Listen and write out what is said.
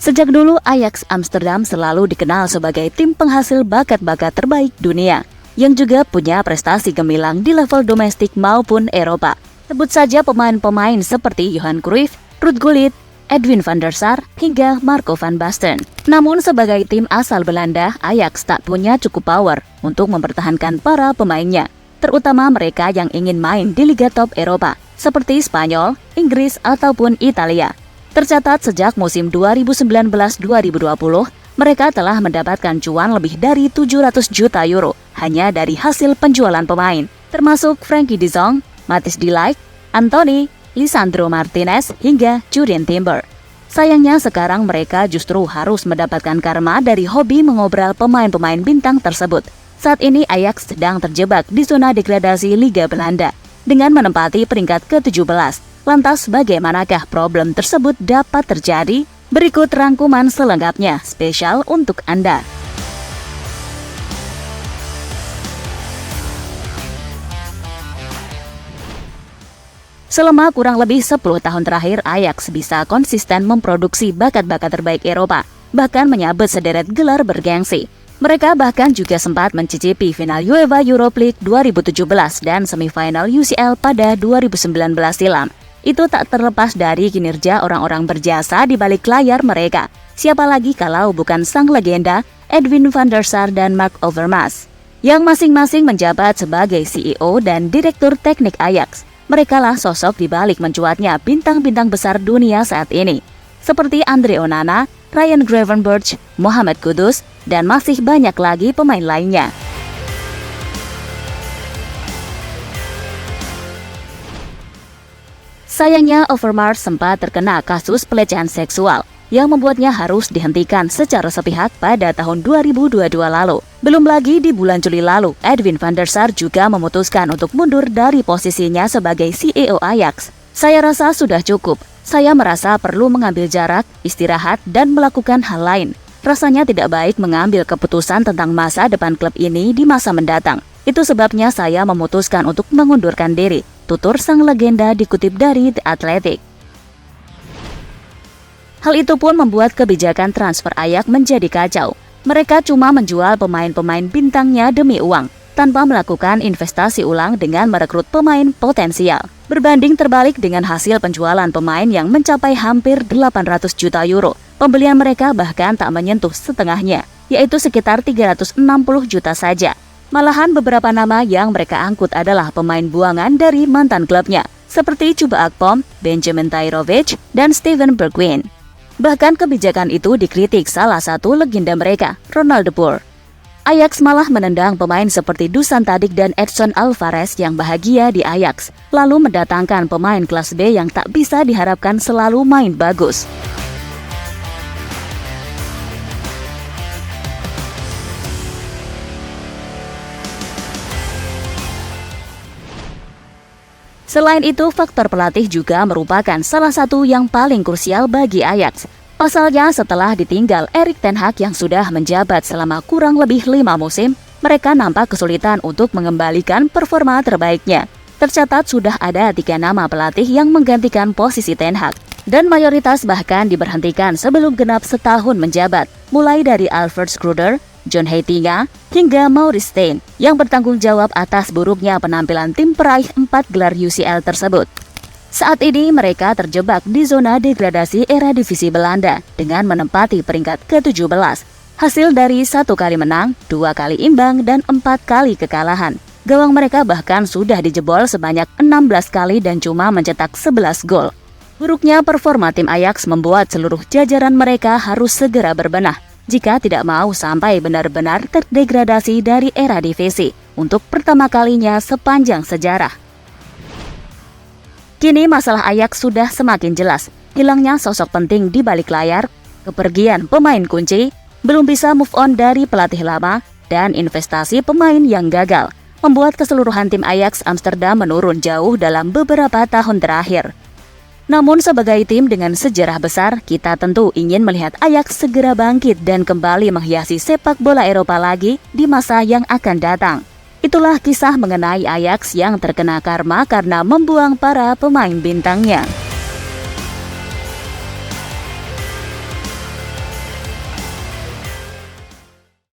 Sejak dulu, Ajax Amsterdam selalu dikenal sebagai tim penghasil bakat-bakat terbaik dunia, yang juga punya prestasi gemilang di level domestik maupun Eropa. Sebut saja pemain-pemain seperti Johan Cruyff, Ruud Gullit, Edwin van der Sar, hingga Marco van Basten. Namun sebagai tim asal Belanda, Ajax tak punya cukup power untuk mempertahankan para pemainnya, terutama mereka yang ingin main di liga top Eropa, seperti Spanyol, Inggris, ataupun Italia. Tercatat sejak musim 2019-2020, mereka telah mendapatkan cuan lebih dari 700 juta euro hanya dari hasil penjualan pemain, termasuk Frenkie de Jong, Matthijs de Ligt, Anthony, Lisandro Martinez, hingga Jurrien Timber. Sayangnya sekarang mereka justru harus mendapatkan karma dari hobi mengobrol pemain-pemain bintang tersebut. Saat ini Ajax sedang terjebak di zona degradasi Liga Belanda dengan menempati peringkat ke-17. Lantas bagaimanakah problem tersebut dapat terjadi? Berikut rangkuman selengkapnya spesial untuk Anda. Selama kurang lebih 10 tahun terakhir, Ajax bisa konsisten memproduksi bakat-bakat terbaik Eropa, bahkan menyabet sederet gelar bergengsi. Mereka bahkan juga sempat mencicipi final UEFA Europa League 2017 dan semifinal UCL pada 2019 silam. Itu tak terlepas dari kinerja orang-orang berjasa di balik layar mereka. Siapa lagi kalau bukan sang legenda Edwin van der Sar dan Mark Overmars, yang masing-masing menjabat sebagai CEO dan Direktur Teknik Ajax. Merekalah sosok di balik mencuatnya bintang-bintang besar dunia saat ini, seperti Andre Onana, Ryan Gravenberch, Mohamed Kudus, dan masih banyak lagi pemain lainnya. Sayangnya Overmars sempat terkena kasus pelecehan seksual yang membuatnya harus dihentikan secara sepihak pada tahun 2022 lalu. Belum lagi di bulan Juli lalu, Edwin van der Sar juga memutuskan untuk mundur dari posisinya sebagai CEO Ajax. Saya rasa sudah cukup. Saya merasa perlu mengambil jarak, istirahat, dan melakukan hal lain. Rasanya tidak baik mengambil keputusan tentang masa depan klub ini di masa mendatang. Itu sebabnya saya memutuskan untuk mengundurkan diri, tutur sang legenda dikutip dari The Athletic. Hal itu pun membuat kebijakan transfer Ajax menjadi kacau. Mereka cuma menjual pemain-pemain bintangnya demi uang, tanpa melakukan investasi ulang dengan merekrut pemain potensial. Berbanding terbalik dengan hasil penjualan pemain yang mencapai hampir 800 juta euro, pembelian mereka bahkan tak menyentuh setengahnya, yaitu sekitar 360 juta saja. Malahan beberapa nama yang mereka angkut adalah pemain buangan dari mantan klubnya, seperti Chuba Akpom, Benjamin Tahirovic, dan Steven Bergwijn. Bahkan kebijakan itu dikritik salah satu legenda mereka, Ronald de Boer. Ajax malah menendang pemain seperti Dusan Tadic dan Edson Alvarez yang bahagia di Ajax, lalu mendatangkan pemain kelas B yang tak bisa diharapkan selalu main bagus. Selain itu, faktor pelatih juga merupakan salah satu yang paling krusial bagi Ajax. Pasalnya, setelah ditinggal Erik ten Hag yang sudah menjabat selama kurang lebih 5 musim, mereka nampak kesulitan untuk mengembalikan performa terbaiknya. Tercatat sudah ada 3 nama pelatih yang menggantikan posisi ten Hag, dan mayoritas bahkan diberhentikan sebelum genap setahun menjabat, mulai dari Alfred Schreuder, John Heitinga, hingga Maurice Stijn yang bertanggung jawab atas buruknya penampilan tim peraih 4 gelar UCL tersebut. Saat ini mereka terjebak di zona degradasi era divisi Belanda dengan menempati peringkat ke-17. Hasil dari 1 kali menang, 2 kali imbang, dan 4 kali kekalahan. Gawang mereka bahkan sudah dijebol sebanyak 16 kali dan cuma mencetak 11 gol. Buruknya performa tim Ajax membuat seluruh jajaran mereka harus segera berbenah jika tidak mau sampai benar-benar terdegradasi dari era divisi untuk pertama kalinya sepanjang sejarah. Kini masalah Ajax sudah semakin jelas. Hilangnya sosok penting di balik layar, kepergian pemain kunci, belum bisa move on dari pelatih lama, dan investasi pemain yang gagal, membuat keseluruhan tim Ajax Amsterdam menurun jauh dalam beberapa tahun terakhir. Namun sebagai tim dengan sejarah besar, kita tentu ingin melihat Ajax segera bangkit dan kembali menghiasi sepak bola Eropa lagi di masa yang akan datang. Itulah kisah mengenai Ajax yang terkena karma karena membuang para pemain bintangnya.